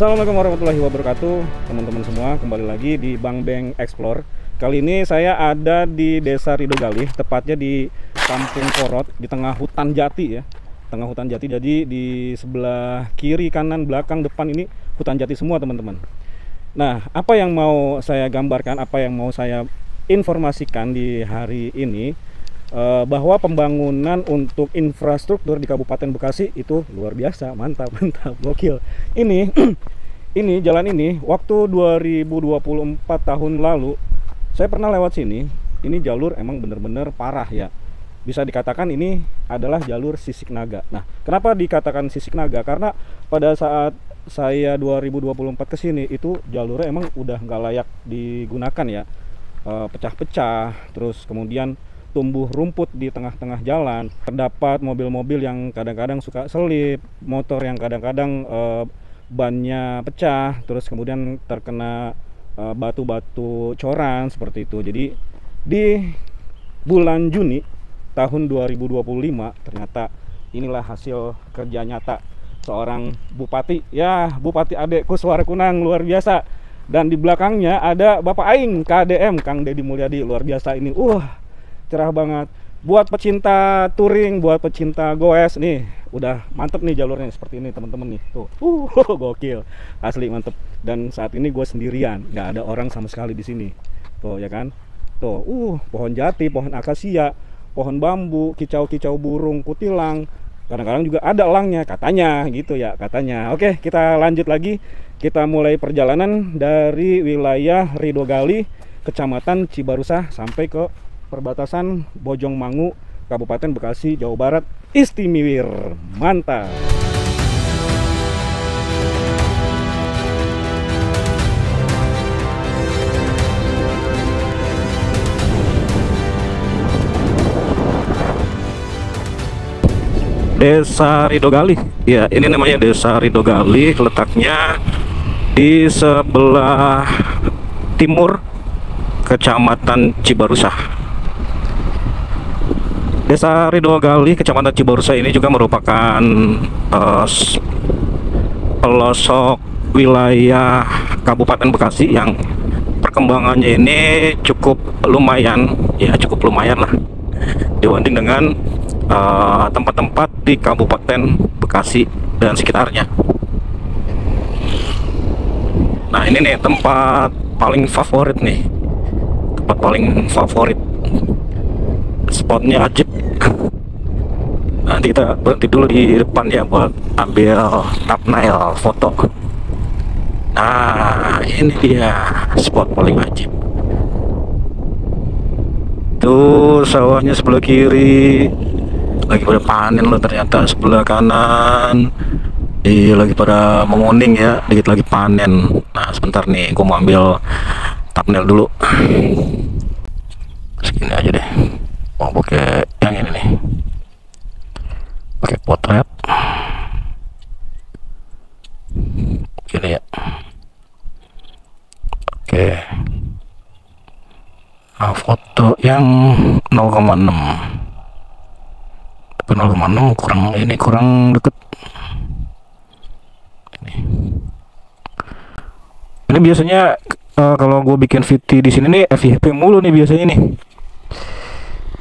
Assalamualaikum warahmatullahi wabarakatuh, teman-teman semua. Kembali lagi di Bang Beng Explore. Kali ini saya ada di Desa Ridogalih, tepatnya di Kampung Korot, di tengah hutan jati ya. Tengah hutan jati, jadi di sebelah kiri, kanan, belakang, depan ini hutan jati semua, teman-teman. Nah, apa yang mau saya gambarkan, apa yang mau saya informasikan di hari ini, bahwa pembangunan untuk infrastruktur di Kabupaten Bekasi itu luar biasa, mantap, gokil. Ini ini jalan ini waktu 2024 tahun lalu saya pernah lewat sini. Ini jalur emang bener-bener parah ya. Bisa dikatakan ini adalah jalur sisik naga. Nah, kenapa dikatakan sisik naga? Karena pada saat saya 2024 ke sini itu jalurnya emang udah nggak layak digunakan ya. Pecah-pecah, terus kemudian tumbuh rumput di tengah-tengah jalan. Terdapat mobil-mobil yang kadang-kadang suka selip, motor yang kadang-kadang bannya pecah, terus kemudian terkena batu-batu coran seperti itu. Jadi di bulan Juni tahun 2025 ternyata inilah hasil kerja nyata seorang bupati. Ya, Bupati adekku Suara Kunang, luar biasa. Dan di belakangnya ada Bapak Aing KDM, Kang Deddy Mulyadi, luar biasa ini. Cerah banget. Buat pecinta touring, buat pecinta goes nih, udah mantep nih jalurnya seperti ini, teman-teman nih. Tuh, gokil, asli mantep. Dan saat ini gue sendirian, nggak ada orang sama sekali di sini. Tuh ya kan, tuh, pohon jati, pohon akasia, pohon bambu, kicau-kicau burung kutilang. Kadang-kadang juga ada elangnya, katanya gitu ya, katanya. Oke, kita lanjut lagi. Kita mulai perjalanan dari wilayah Ridogalih, Kecamatan Cibarusah sampai ke perbatasan Bojongmangu, Kabupaten Bekasi, Jawa Barat. Istimewir, mantap. Desa Ridogalih, ya ini namanya Desa Ridogalih, letaknya di sebelah timur Kecamatan Cibarusah. Desa Ridogalih, Kecamatan Cibarusah ini juga merupakan pelosok wilayah Kabupaten Bekasi yang perkembangannya ini cukup lumayan, ya cukup lumayan lah dibanding dengan tempat-tempat di Kabupaten Bekasi dan sekitarnya. Nah, ini nih tempat paling favorit nih, tempat paling favorit, spotnya ajib. Nanti kita berhenti dulu di depan ya buat ambil thumbnail foto. Nah, ini dia spot paling ajib. Tuh sawahnya sebelah kiri lagi pada panen loh, ternyata sebelah kanan lagi pada menguning ya, dikit lagi panen. Nah, sebentar nih gue mau ambil thumbnail dulu. Segini aja deh. Mau pakai yang ini nih, pakai potret gini ya. Oke, nah, foto yang 0,6 tapi 0,6 kurang, ini kurang deket ini biasanya kalau gue bikin VT di sini nih FYP mulu nih biasanya nih.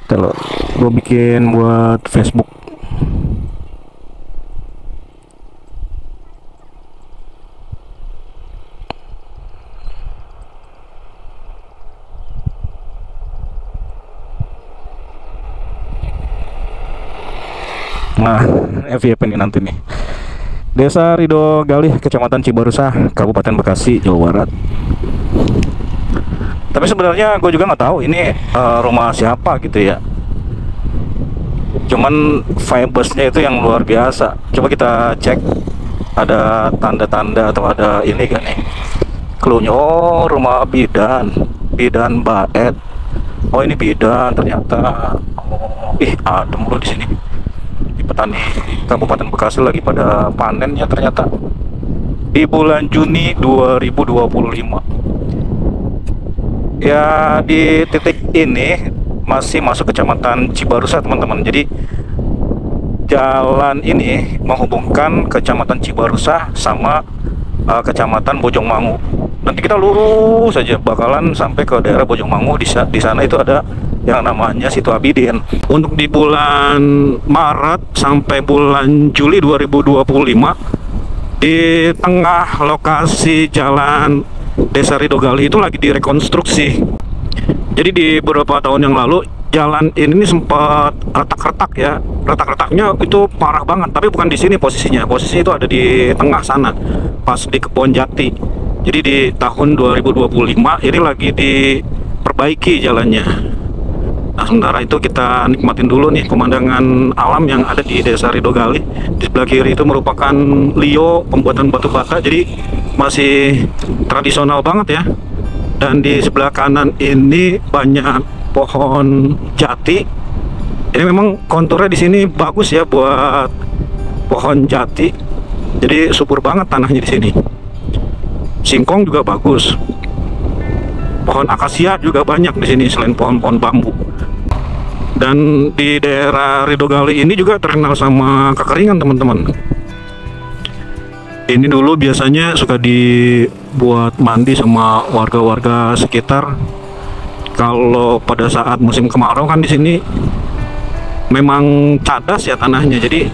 Kalau gue bikin buat Facebook. Nah, FYP nih nanti nih. Desa Ridogalih, Kecamatan Cibarusah, Kabupaten Bekasi, Jawa Barat. Tapi sebenarnya gue juga nggak tahu ini rumah siapa gitu ya. Cuman vibesnya itu yang luar biasa. Coba kita cek ada tanda-tanda atau ada ini kan nih. Cluenya, oh rumah bidan, bidan Baet. Oh ini bidan ternyata. Oh, adem loh di sini. Di petani Kabupaten Bekasi lagi pada panennya ternyata. Di bulan Juni 2025. Ya, di titik ini masih masuk Kecamatan Cibarusah, teman-teman. Jadi jalan ini menghubungkan Kecamatan Cibarusah sama Kecamatan Bojongmangu. Nanti kita lurus saja bakalan sampai ke daerah Bojongmangu. Di sana itu ada yang namanya Situ Abidin. Untuk di bulan Maret sampai bulan Juli 2025, di tengah lokasi jalan Desa Ridogali itu lagi direkonstruksi. Jadi di beberapa tahun yang lalu jalan ini sempat retak-retak ya. Retak-retaknya itu parah banget, tapi bukan di sini posisinya. Posisinya itu ada di tengah sana, pas di Kebon Jati. Jadi di tahun 2025 ini lagi diperbaiki jalannya. Nah, sementara itu kita nikmatin dulu nih pemandangan alam yang ada di Desa Ridogali. Di sebelah kiri itu merupakan Lio pembuatan batu bata, jadi masih tradisional banget ya. Dan di sebelah kanan ini banyak pohon jati. Ini memang konturnya di sini bagus ya buat pohon jati. Jadi subur banget tanahnya di sini. Singkong juga bagus. Pohon akasia juga banyak di sini selain pohon-pohon bambu. Dan di daerah Ridogali ini juga terkenal sama kekeringan, teman-teman. Ini dulu biasanya suka dibuat mandi sama warga-warga sekitar. Kalau pada saat musim kemarau kan di sini memang cadas ya tanahnya. Jadi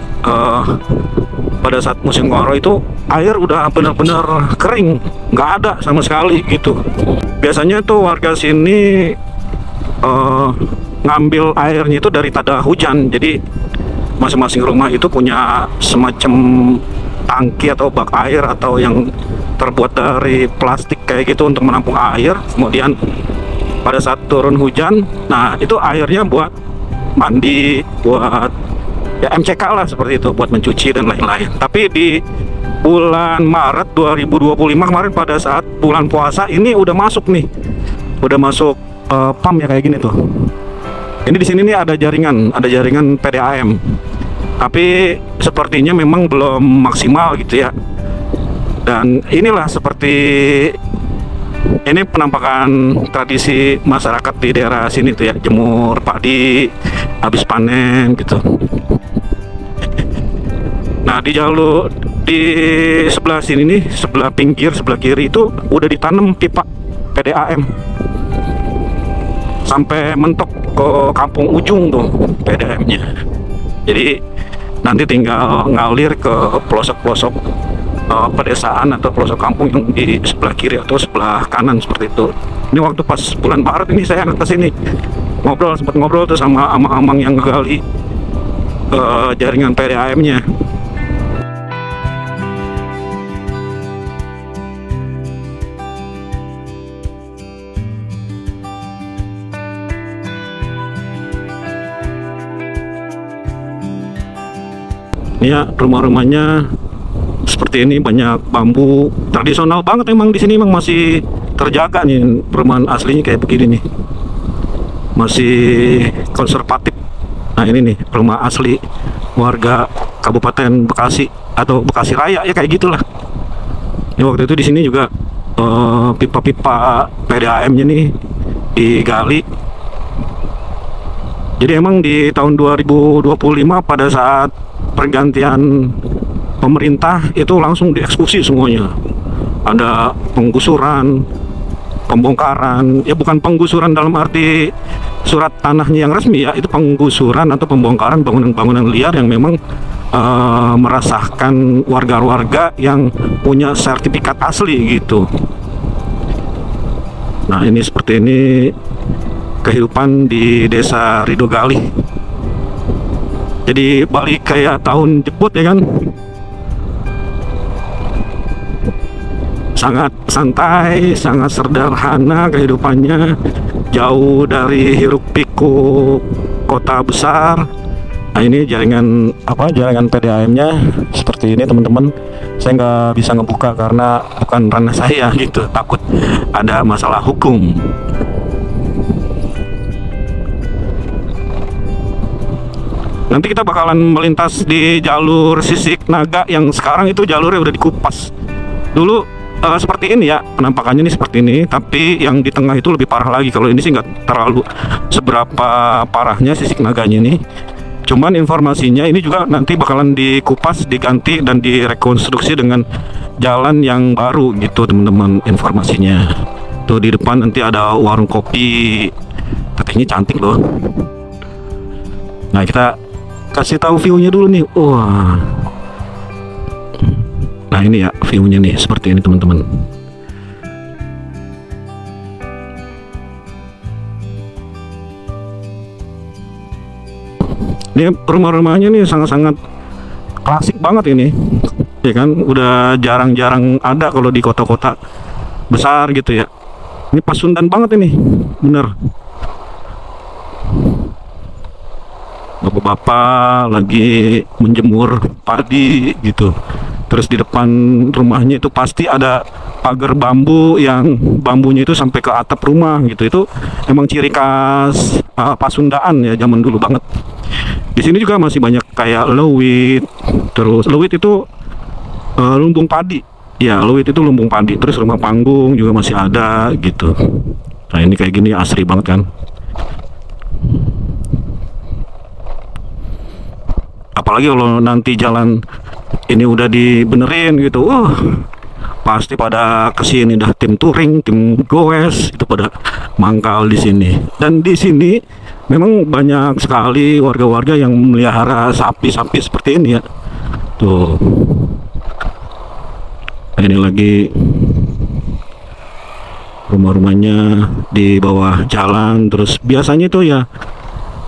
pada saat musim kemarau itu air udah benar-benar kering, nggak ada sama sekali gitu. Biasanya tuh warga sini ngambil airnya itu dari tada hujan. Jadi masing-masing rumah itu punya semacam tangki atau bak air atau yang terbuat dari plastik kayak gitu untuk menampung air. Kemudian pada saat turun hujan, nah itu airnya buat mandi, buat ya MCK lah seperti itu, buat mencuci dan lain-lain. Tapi di bulan Maret 2025 kemarin pada saat bulan puasa ini udah masuk nih, udah masuk pam ya kayak gini tuh. Ini di sini nih ada jaringan PDAM, tapi sepertinya memang belum maksimal gitu ya. Dan inilah seperti ini penampakan tradisi masyarakat di daerah sini tuh ya, jemur padi habis panen gitu. Nah, di jalur di sebelah sini nih, sebelah pinggir, sebelah kiri itu udah ditanam pipa PDAM sampai mentok ke kampung ujung tuh PDAM-nya. Jadi nanti tinggal ngalir ke pelosok-pelosok pedesaan atau pelosok kampung yang di sebelah kiri atau sebelah kanan seperti itu. Ini waktu pas bulan Maret ini saya ke sini sempat ngobrol tuh sama amang-amang yang ngegali jaringan PDAM-nya. Ini ya rumah-rumahnya seperti ini, banyak bambu tradisional banget. Emang di sini emang masih terjaga nih perumahan aslinya kayak begini nih, masih konservatif. Nah ini nih rumah asli warga Kabupaten Bekasi atau Bekasi Raya ya kayak gitulah. Ini waktu itu di sini juga pipa-pipa PDAM-nya nih digali. Jadi emang di tahun 2025 pada saat pergantian pemerintah itu langsung dieksekusi semuanya. Ada penggusuran, pembongkaran, ya bukan penggusuran dalam arti surat tanahnya yang resmi ya, itu penggusuran atau pembongkaran bangunan-bangunan liar yang memang meresahkan warga-warga yang punya sertifikat asli gitu. Nah ini seperti ini kehidupan di Desa Ridogali. Jadi balik kayak tahun jebot ya kan. Sangat santai, sangat sederhana kehidupannya, jauh dari hiruk pikuk kota besar. Nah ini jaringan PDAM-nya seperti ini teman-teman. Saya nggak bisa ngebuka karena bukan ranah saya gitu, takut ada masalah hukum. Nanti kita bakalan melintas di jalur Sisik Naga yang sekarang itu jalurnya udah dikupas. Dulu seperti ini ya, penampakannya ini seperti ini, tapi yang di tengah itu lebih parah lagi. Kalau ini sih nggak terlalu seberapa parahnya Sisik Naganya ini. Cuman informasinya ini juga nanti bakalan dikupas, diganti dan direkonstruksi dengan jalan yang baru gitu teman-teman informasinya. Tuh di depan nanti ada warung kopi, katanya cantik loh. Nah kita kasih tahu view-nya dulu nih. Wah. Nah ini ya view-nya nih seperti ini teman-teman. Ini rumah-rumahnya nih sangat-sangat klasik banget ini, ya kan? Udah jarang-jarang ada kalau di kota-kota besar gitu ya. Ini Pasundan banget ini, bener. Bapak-bapak lagi menjemur padi gitu. Terus di depan rumahnya itu pasti ada pagar bambu yang bambunya itu sampai ke atap rumah gitu. Itu emang ciri khas Pasundaan ya, zaman dulu banget. Di sini juga masih banyak kayak lewit. Terus lewit itu lumbung padi. Ya, lewit itu lumbung padi. Terus rumah panggung juga masih ada gitu. Nah, ini kayak gini asri banget kan. Apalagi kalau nanti jalan ini udah dibenerin gitu. Wah, pasti pada kesini dah tim touring, tim goes itu pada mangkal di sini. Dan di sini memang banyak sekali warga-warga yang melihara sapi-sapi seperti ini ya. Tuh. Ini lagi rumah-rumahnya di bawah jalan. Terus biasanya itu ya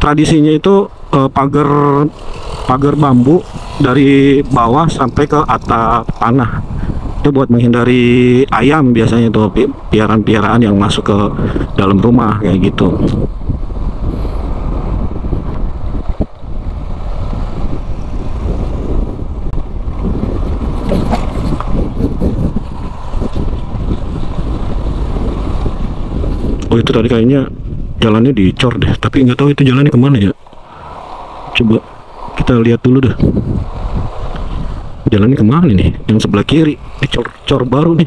tradisinya itu pagar bambu dari bawah sampai ke atap tanah. Itu buat menghindari ayam biasanya tuh, piaraan-piaraan yang masuk ke dalam rumah kayak gitu. Oh itu tadi kayaknya jalannya dicor deh, tapi nggak tahu itu jalannya kemana ya. Coba kita lihat dulu deh. Jalannya kemana nih? Yang sebelah kiri, cor baru nih.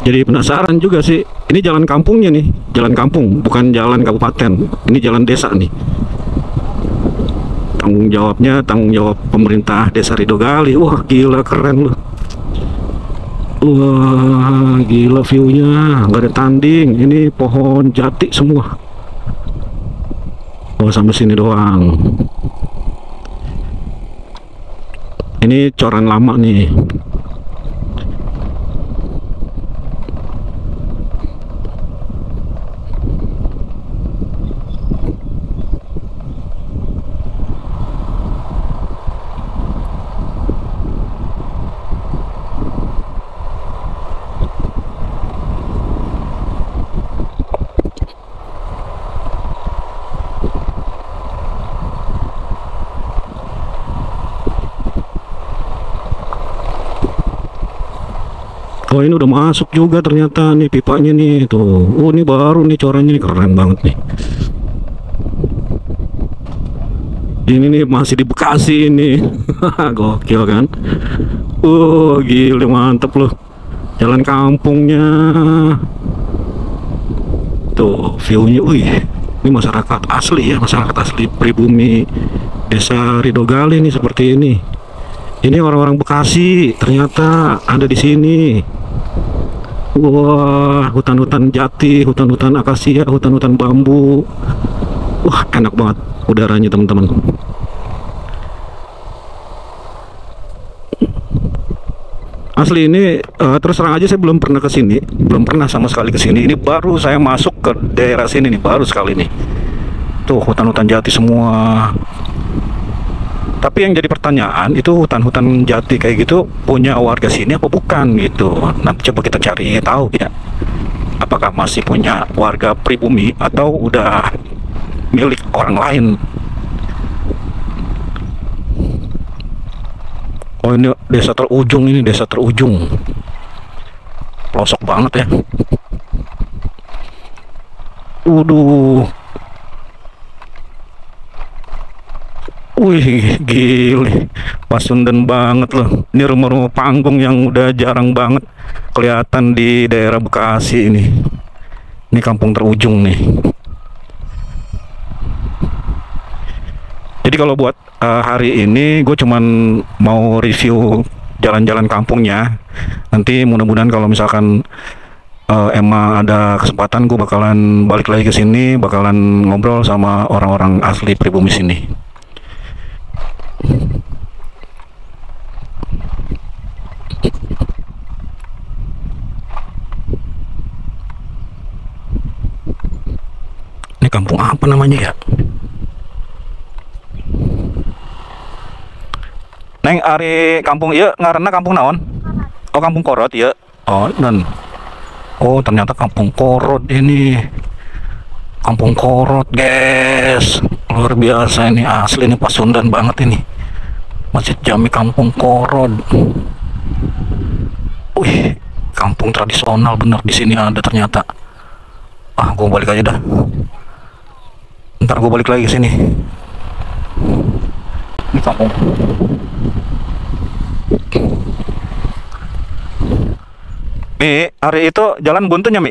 Jadi penasaran juga sih. Ini jalan kampungnya nih, jalan kampung, bukan jalan kabupaten. Ini jalan desa nih. Tanggung jawab pemerintah Desa Ridogali. Wah gila, keren loh. Wah gila view-nya, nggak ada tanding. Ini pohon jati semua. Oh sampai sini doang. Ini coran lama nih. Oh ini udah masuk juga ternyata nih pipanya nih tuh. Oh ini baru nih corannya nih, keren banget nih. Ini nih masih di Bekasi ini. Gokil kan. Gila mantep loh. Jalan kampungnya. Tuh view-nya. Wih, ini masyarakat asli ya, masyarakat asli pribumi Desa Ridogali nih seperti ini. Ini orang-orang Bekasi ternyata ada di sini. Wah, hutan-hutan jati, hutan-hutan akasia, hutan-hutan bambu. Wah, enak banget udaranya teman-teman. Asli ini terus terang aja saya belum pernah ke sini, belum pernah sama sekali ke sini. Ini baru saya masuk ke daerah sini nih, baru sekali nih. Tuh hutan-hutan jati semua. Tapi yang jadi pertanyaan itu hutan-hutan jati kayak gitu punya warga sini apa bukan gitu. Nanti coba kita cari tahu ya. Apakah masih punya warga pribumi atau udah milik orang lain. Oh ini desa terujung, ini desa terujung. Pelosok banget ya. Waduh. Wih gile, Pasundan banget loh. Ini rumah-rumah panggung yang udah jarang banget kelihatan di daerah Bekasi ini. Ini kampung terujung nih. Jadi kalau buat hari ini gue cuman mau review jalan-jalan kampungnya. Nanti mudah-mudahan kalau misalkan emang ada kesempatan, gue bakalan balik lagi ke sini, bakalan ngobrol sama orang-orang asli pribumi sini. Ini kampung apa namanya ya? Neng, ari kampung iya ngaranna kampung naon? Oh, kampung Korot ya. Oh, dan oh, ternyata kampung Korot ini. Kampung Korot, guys. Luar biasa ini, asli ini Pasundan banget ini. Masjid Jami Kampung Korot. Wih, kampung tradisional bener di sini ada ternyata. Ah, gue balik aja dah. Ntar gue balik lagi ke sini. Ini kampung. Mi, hari itu jalan buntunya, Mi.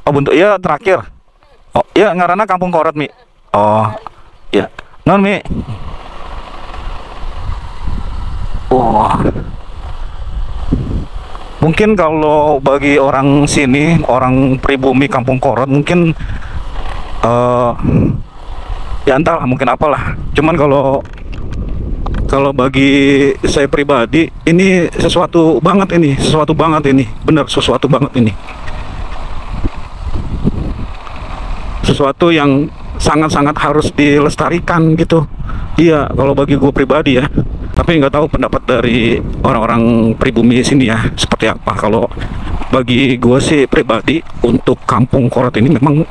Oh, buntu. Iya, terakhir. Oh, iya, ngaranna Kampung Korot, Mi. Oh, iya. Non, Mi. Wah. Mungkin kalau bagi orang sini, orang pribumi Kampung Korot, mungkin ya entahlah, mungkin apalah. Cuman kalau bagi saya pribadi ini sesuatu banget ini, bener sesuatu banget ini, sesuatu yang sangat-sangat harus dilestarikan gitu. Iya, kalau bagi gue pribadi ya, tapi nggak tahu pendapat dari orang-orang pribumi sini ya seperti apa. Kalau bagi gue sih pribadi, untuk Kampung Korot ini memang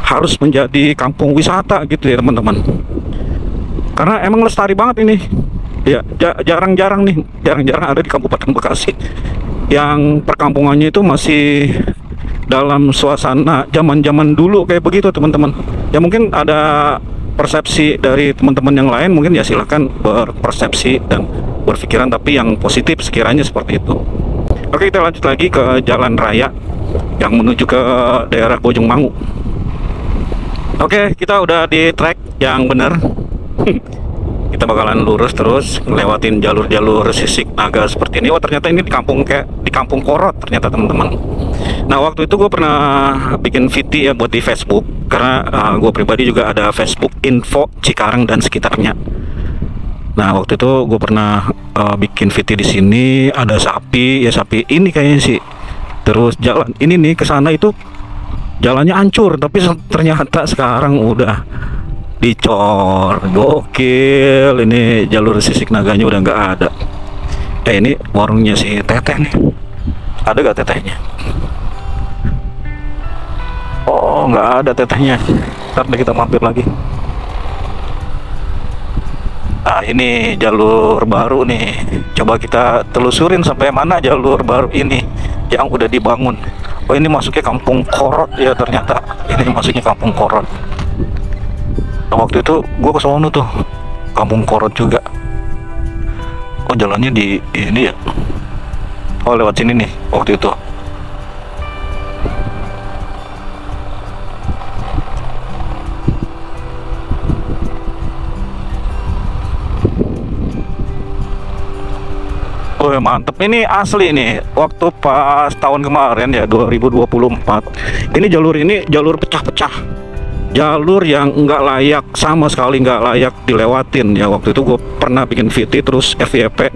harus menjadi kampung wisata gitu ya teman-teman, karena emang lestari banget ini. Ya, jarang-jarang ada di Kabupaten Bekasi yang perkampungannya itu masih dalam suasana zaman-zaman dulu kayak begitu teman-teman. Ya mungkin ada persepsi dari teman-teman yang lain, mungkin ya silahkan berpersepsi dan berpikiran, tapi yang positif sekiranya seperti itu. Oke, kita lanjut lagi ke jalan raya yang menuju ke daerah Bojongmangu. Oke, kita udah di track yang benar. Kita bakalan lurus terus ngelewatin jalur-jalur sisik naga seperti ini. Oh, ternyata ini di Kampung Korot ternyata teman-teman. Nah, waktu itu gue pernah bikin VT ya buat di Facebook, karena gue pribadi juga ada Facebook info Cikarang dan sekitarnya. Nah, waktu itu gue pernah bikin VT di sini, ada sapi ini kayaknya sih. Terus jalan ini nih ke sana itu jalannya hancur, tapi ternyata sekarang udah dicor. Gokil, ini jalur sisik naganya udah nggak ada. Ini warungnya si Teteh nih, ada gak tetehnya? Oh, nggak ada tetehnya. Ntar deh kita mampir lagi. Nah, ini jalur baru nih, coba kita telusurin sampai mana jalur baru ini yang udah dibangun. Oh, ini masuknya Kampung Korot ya, ternyata ini masuknya Kampung Korot. Nah, waktu itu gue ke sono tuh, Kampung Korot juga. Oh, jalannya di ini ya. Oh, lewat sini nih waktu itu. Oh, mantep, ini asli nih. Waktu pas tahun kemarin ya, 2024, ini jalur pecah-pecah, jalur yang nggak layak, sama sekali nggak layak dilewatin ya. Waktu itu gue pernah bikin VT terus FYP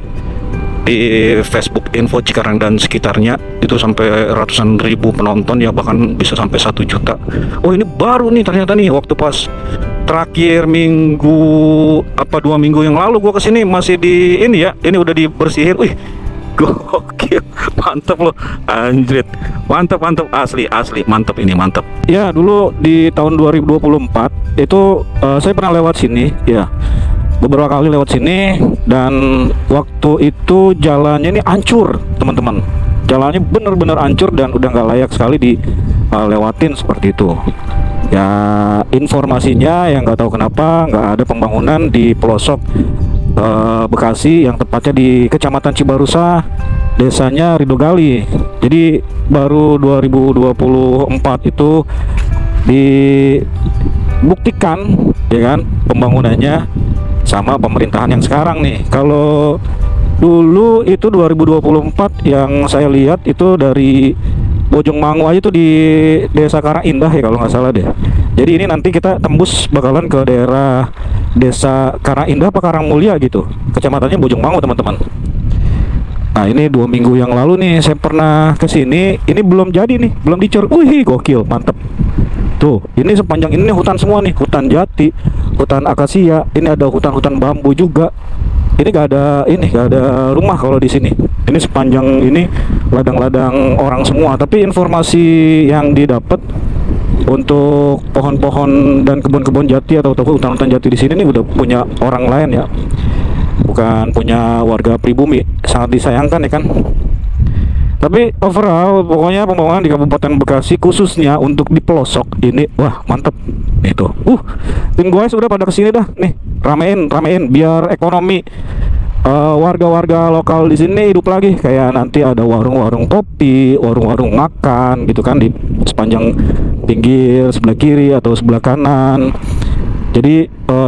di Facebook info Cikarang dan sekitarnya, itu sampai ratusan ribu penonton ya, bahkan bisa sampai 1 juta. Oh, ini baru nih ternyata nih, waktu pas terakhir minggu 2 minggu yang lalu gue kesini masih di ini ya, ini udah dibersihin. Wih, gokil, mantep loh, anjrit, mantep asli mantep, ini mantep ya. Dulu di tahun 2024 itu saya pernah lewat sini ya, beberapa kali lewat sini, dan waktu itu jalannya ini hancur teman-teman, jalannya bener-bener hancur dan udah nggak layak sekali dilewatin seperti itu ya. Informasinya yang nggak tahu kenapa nggak ada pembangunan di pelosok Bekasi, yang tepatnya di Kecamatan Cibarusa, desanya Ridogali. Jadi baru 2024 itu dibuktikan ya kan pembangunannya sama pemerintahan yang sekarang nih. Kalau dulu itu 2024 yang saya lihat itu dari Bojongmangu aja tuh di Desa Karangindah ya kalau nggak salah deh. Jadi ini nanti kita tembus bakalan ke daerah Desa Karangindah apa Karangmulia gitu, kecamatannya Bojongmangu teman-teman. Nah ini 2 minggu yang lalu nih saya pernah ke sini, ini belum jadi nih, belum dicor. Wih gokil, mantep. Tuh, ini sepanjang ini hutan semua nih, hutan jati, hutan akasia, ini ada hutan-hutan bambu juga. Ini gak ada rumah kalau di sini. Ini sepanjang ini ladang-ladang orang semua. Tapi informasi yang didapat untuk pohon-pohon dan kebun-kebun jati atau hutan-hutan jati di sini nih udah punya orang lain ya, bukan punya warga pribumi. Sangat disayangkan ya kan. Tapi overall pokoknya pembangunan di Kabupaten Bekasi khususnya untuk di pelosok ini wah mantep itu. Tim gue sudah pada kesini dah nih, ramein biar ekonomi warga-warga lokal di sini hidup lagi. Kayak nanti ada warung-warung kopi, warung-warung makan gitu kan di sepanjang pinggir sebelah kiri atau sebelah kanan. Jadi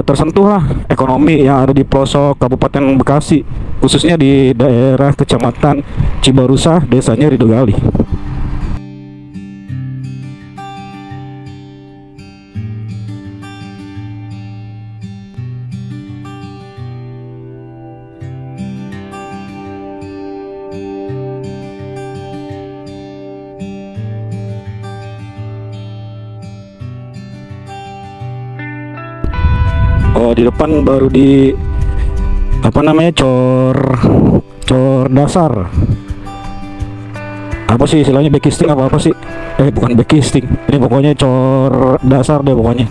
tersentuhlah ekonomi yang ada di pelosok Kabupaten Bekasi, khususnya di daerah Kecamatan Cibarusah, desanya Ridogali. Oh, di depan baru di apa namanya cor dasar. Apa sih istilahnya, backisting apa sih? Bukan backisting. Ini pokoknya cor dasar deh pokoknya.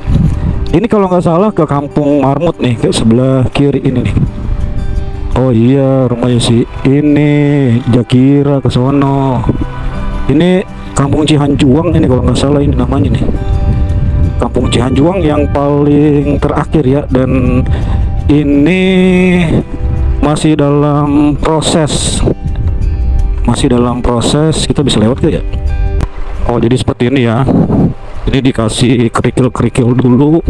Ini kalau nggak salah ke Kampung Marmut nih, ke sebelah kiri ini nih. Oh iya, rumahnya sih ini Jakira ke sono. Ini Kampung Cihanjuang ini kalau nggak salah ini namanya nih. Kampung Cihanjuang yang paling terakhir ya, dan ini masih dalam proses kita bisa lewat gak ya? Oh jadi seperti ini ya, ini dikasih kerikil dulu,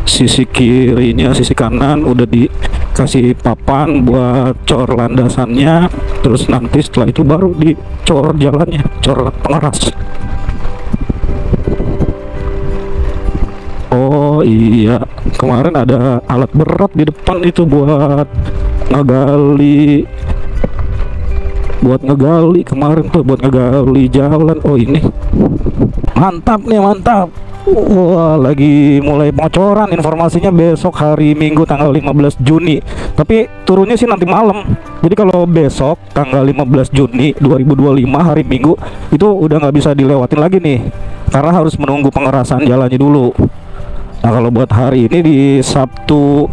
sisi kirinya sisi kanan udah dikasih papan buat cor landasannya, terus nanti setelah itu baru dicor jalannya, cor pengeras. Oh iya, kemarin ada alat berat di depan itu buat ngegali kemarin tuh, buat ngegali jalan. Oh ini mantap nih, mantap. Wah, lagi mulai bocoran informasinya besok hari Minggu tanggal 15 Juni. Tapi turunnya sih nanti malam. Jadi kalau besok tanggal 15 Juni 2025 hari Minggu itu udah nggak bisa dilewatin lagi nih, karena harus menunggu pengerasan jalannya dulu. Nah kalau buat hari ini di Sabtu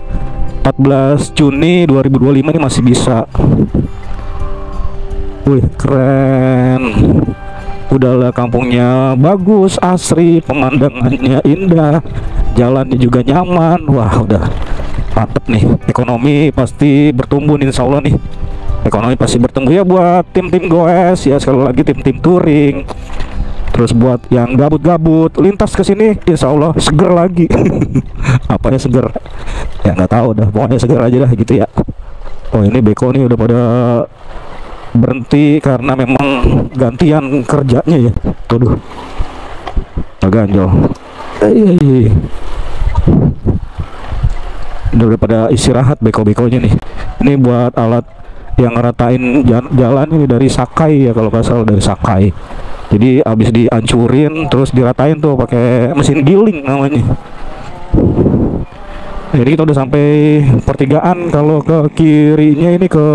14 Juni 2025 ini masih bisa. Wih keren. Udahlah, kampungnya bagus, asri, pemandangannya indah, jalannya juga nyaman. Wah udah mantep nih. Ekonomi pasti bertumbuh nih, insya Allah nih. Ekonomi pasti bertumbuh ya buat tim-tim goes ya, sekali lagi tim-tim touring. Terus buat yang gabut-gabut lintas ke sini, insya Allah seger lagi. Apanya seger? Ya nggak tahu dah, pokoknya seger aja dah gitu ya. Oh ini beko nih udah pada berhenti karena memang gantian kerjanya ya. Tuh, ganjol. Udah pada istirahat beko-bekonya nih. Ini buat alat yang ngeratain jalan ini dari Sakai ya kalau nggak salah, dari Sakai. Jadi habis dihancurin terus diratain tuh pakai mesin giling namanya. Jadi kita udah sampai pertigaan. Kalau ke kirinya ini ke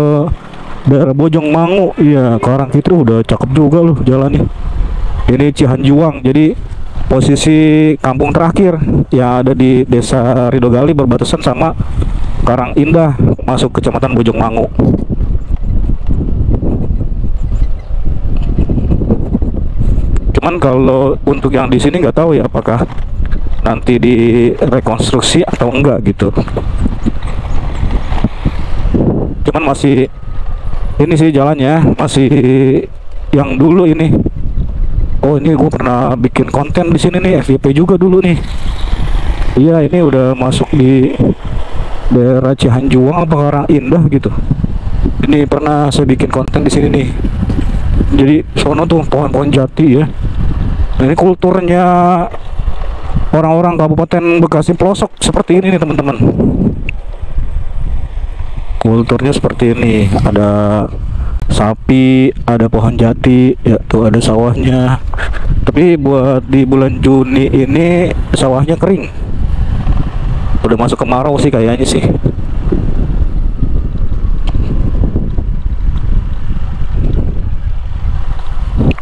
daerah Bojongmangu, iya Karangkitru udah cakep juga loh jalannya. Ini Cihanjuang, jadi posisi kampung terakhir yang ada di Desa Ridogali berbatasan sama Karangindah, masuk Kecamatan Bojongmangu. Cuman kalau untuk yang di sini nggak tahu ya apakah nanti direkonstruksi atau enggak gitu. Cuman masih ini sih jalannya masih yang dulu ini, Oh, ini gue pernah bikin konten di sini nih, FYP juga dulu nih. Iya, ini udah masuk di daerah Cihanjuang apa Karang Indah gitu. Ini pernah saya bikin konten di sini nih. Jadi sono tuh pohon-pohon jati ya. Nah, ini kulturnya orang-orang Kabupaten Bekasi pelosok seperti ini nih teman-teman. Kulturnya seperti ini, ada sapi, ada pohon jati, ya tuh ada sawahnya. Tapi buat di bulan Juni ini sawahnya kering. Udah masuk kemarau sih kayaknya sih.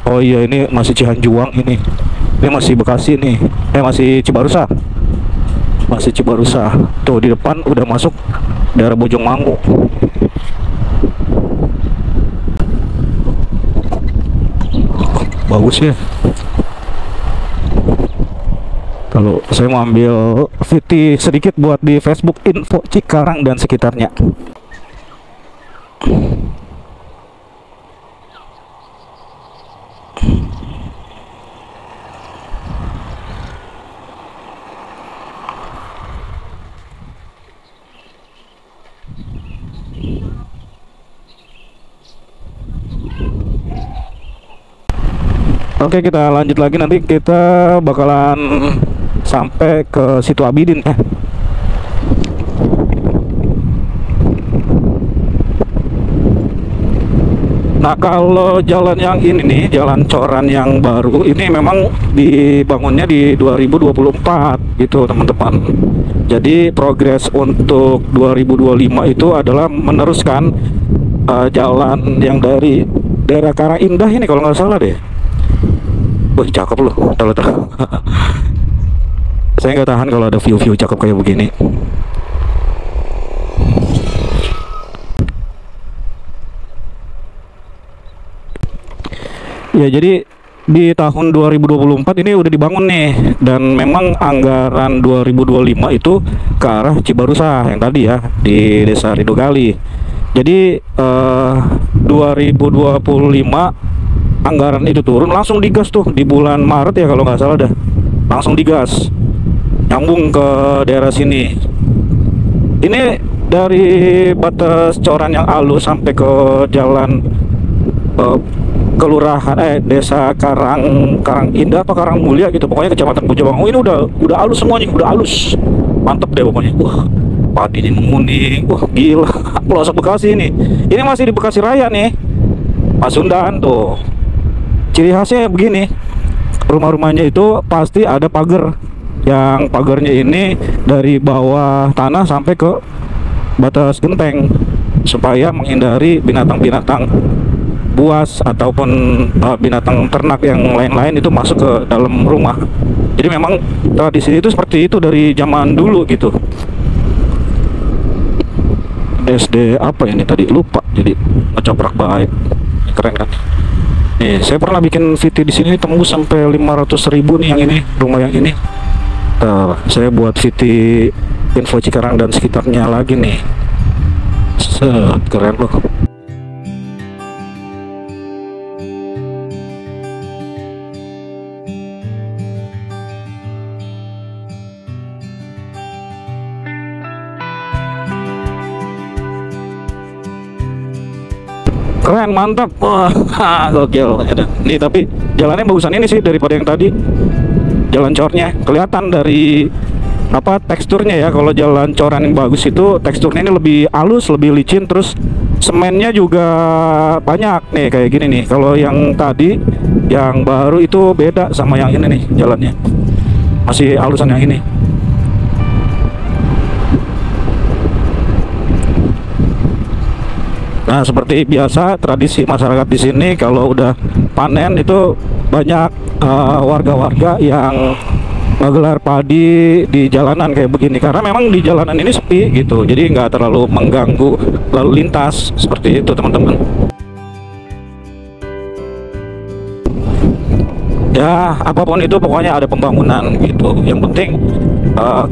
Oh iya, ini masih Cihanjuang ini. Ini masih Bekasi nih. Masih Cibarusa. Masih Cibarusa. Tuh di depan udah masuk daerah Bojongmangu. Bagus ya. Kalau saya mau ambil VT sedikit buat di Facebook info Cikarang dan sekitarnya. Oke, kita lanjut lagi, nanti kita bakalan sampai ke Situ Abidin ya. Nah, kalau jalan yang ini nih, jalan Coran yang baru ini memang dibangunnya di 2024 gitu teman-teman. Jadi progres untuk 2025 itu adalah meneruskan jalan yang dari daerah Karang Indah ini kalau nggak salah deh. Wih, cakep loh. Saya nggak tahan kalau ada view-view cakep kayak begini. Ya, jadi di tahun 2024 ini udah dibangun nih, dan memang anggaran 2025 itu ke arah Cibarusa yang tadi ya, di Desa Ridogali. Jadi 2025 anggaran itu turun, langsung digas tuh di bulan Maret ya kalau nggak salah dah, langsung digas nyambung ke daerah sini. Ini dari batas Coran yang alus sampai ke jalan kelurahan desa Karang Indah apa Karang Mulia gitu, pokoknya kecamatan Bojongmangu ini udah alus semuanya, udah alus, mantep deh pokoknya. Wah, padinya menguning, wah gila. Pelosok Bekasi ini masih di Bekasi Raya nih, Pasundan tuh. Ciri khasnya begini, rumah-rumahnya itu pasti ada pagar, yang pagarnya ini dari bawah tanah sampai ke batas genteng, supaya menghindari binatang-binatang buas ataupun binatang ternak yang lain-lain itu masuk ke dalam rumah. Jadi memang tradisi itu seperti itu dari zaman dulu gitu. SD apa ini tadi lupa, jadi ngecoprak baik, keren kan. Nih, saya pernah bikin VT di sini tembus sampai 500.000 nih yang ini, rumah yang ini. Saya buat VT info Cikarang dan sekitarnya lagi nih. Keren loh. Keren, mantap. Wah, gokil. Nih, tapi jalannya bagusan ini sih daripada yang tadi. Jalan cornya kelihatan dari apa teksturnya ya. Kalau jalan Coran yang bagus itu teksturnya ini lebih halus, lebih licin, terus semennya juga banyak nih kayak gini nih. Kalau yang tadi yang baru itu beda sama yang ini nih, jalannya masih halusan yang ini. Nah, seperti biasa tradisi masyarakat di sini kalau udah panen itu banyak warga-warga yang menggelar padi di jalanan kayak begini, karena memang di jalanan ini sepi gitu, jadi nggak terlalu mengganggu lalu lintas seperti itu teman-teman. Ya, apapun itu pokoknya ada pembangunan gitu. Yang penting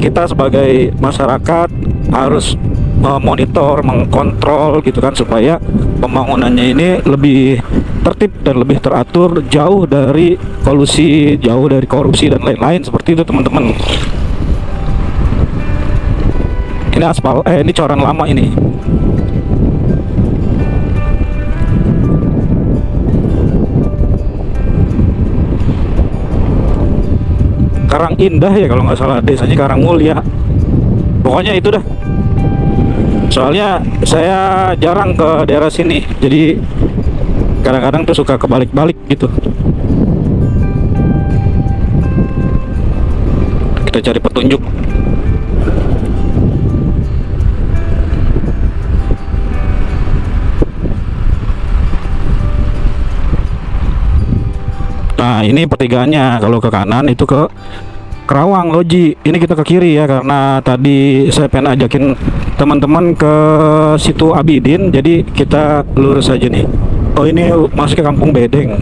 kita sebagai masyarakat harus memonitor, mengkontrol gitu kan, supaya pembangunannya ini lebih tertib dan lebih teratur, jauh dari kolusi, jauh dari korupsi dan lain-lain seperti itu teman-teman. Ini aspal, ini coran lama ini. Karang Indah ya kalau nggak salah, desanya Karang Mulia. Pokoknya itu dah. Soalnya saya jarang ke daerah sini, jadi kadang-kadang tuh suka kebalik-balik gitu. Kita cari petunjuk. Nah, ini pertigaannya. Kalau ke kanan itu ke Kerawang Loji. Ini kita ke kiri ya, karena tadi saya pengen ajakin teman-teman ke situ Abidin, jadi kita lurus aja nih. Oh, ini masuk ke Kampung Bedeng.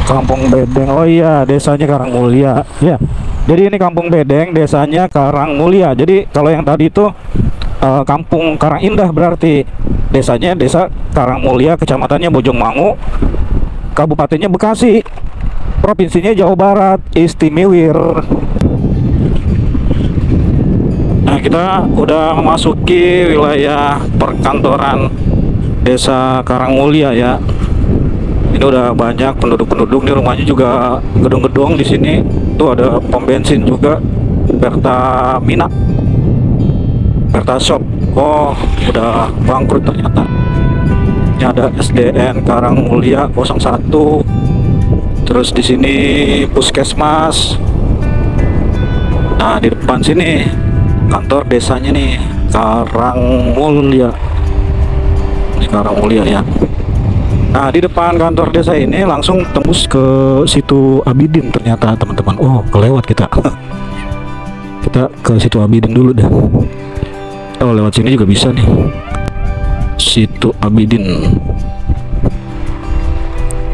Kampung Bedeng. Oh iya, desanya Karang Mulia. Ya. Jadi ini Kampung Bedeng, desanya Karang Mulia. Jadi kalau yang tadi itu Kampung Karang Indah, berarti desanya Desa Karang Mulia, kecamatannya Bojongmangu, kabupatennya Bekasi, provinsinya Jawa Barat, Istimewir. Nah, kita udah memasuki wilayah perkantoran Desa Karang Mulia ya. Ini udah banyak penduduk-penduduk. Nih rumahnya juga gedung-gedung di sini. Tuh ada pom bensin juga, Pertamina, Pertashop. Oh, udah bangkrut ternyata. Ini ada SDN Karang Mulia 01. Terus di sini puskesmas. Nah, di depan sini kantor desanya nih, Karang Mulia. Ini Karang Mulia ya. Nah, di depan kantor desa ini langsung tembus ke situ Abidin ternyata teman-teman. Oh, kelewat kita. Kita ke situ Abidin dulu dah. Oh, lewat sini juga bisa nih, situ Abidin.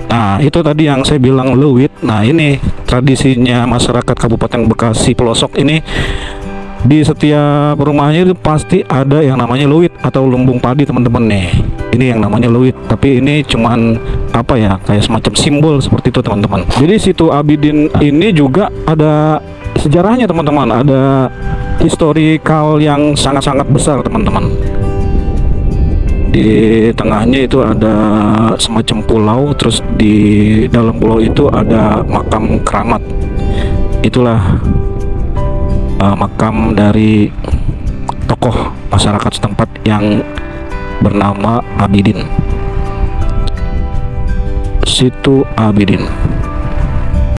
Nah, itu tadi yang saya bilang leuwit. Nah, ini tradisinya masyarakat Kabupaten Bekasi pelosok ini. Di setiap rumahnya itu pasti ada yang namanya leuwit atau lumbung padi teman-teman nih. Ini yang namanya leuwit, tapi ini cuman apa ya, kayak semacam simbol seperti itu teman-teman. Jadi situ Abidin ini juga ada sejarahnya teman-teman, ada historikal yang sangat-sangat besar teman-teman. Di tengahnya itu ada semacam pulau, terus di dalam pulau itu ada makam keramat. Itulah makam dari tokoh masyarakat setempat yang bernama Abidin. Situ Abidin.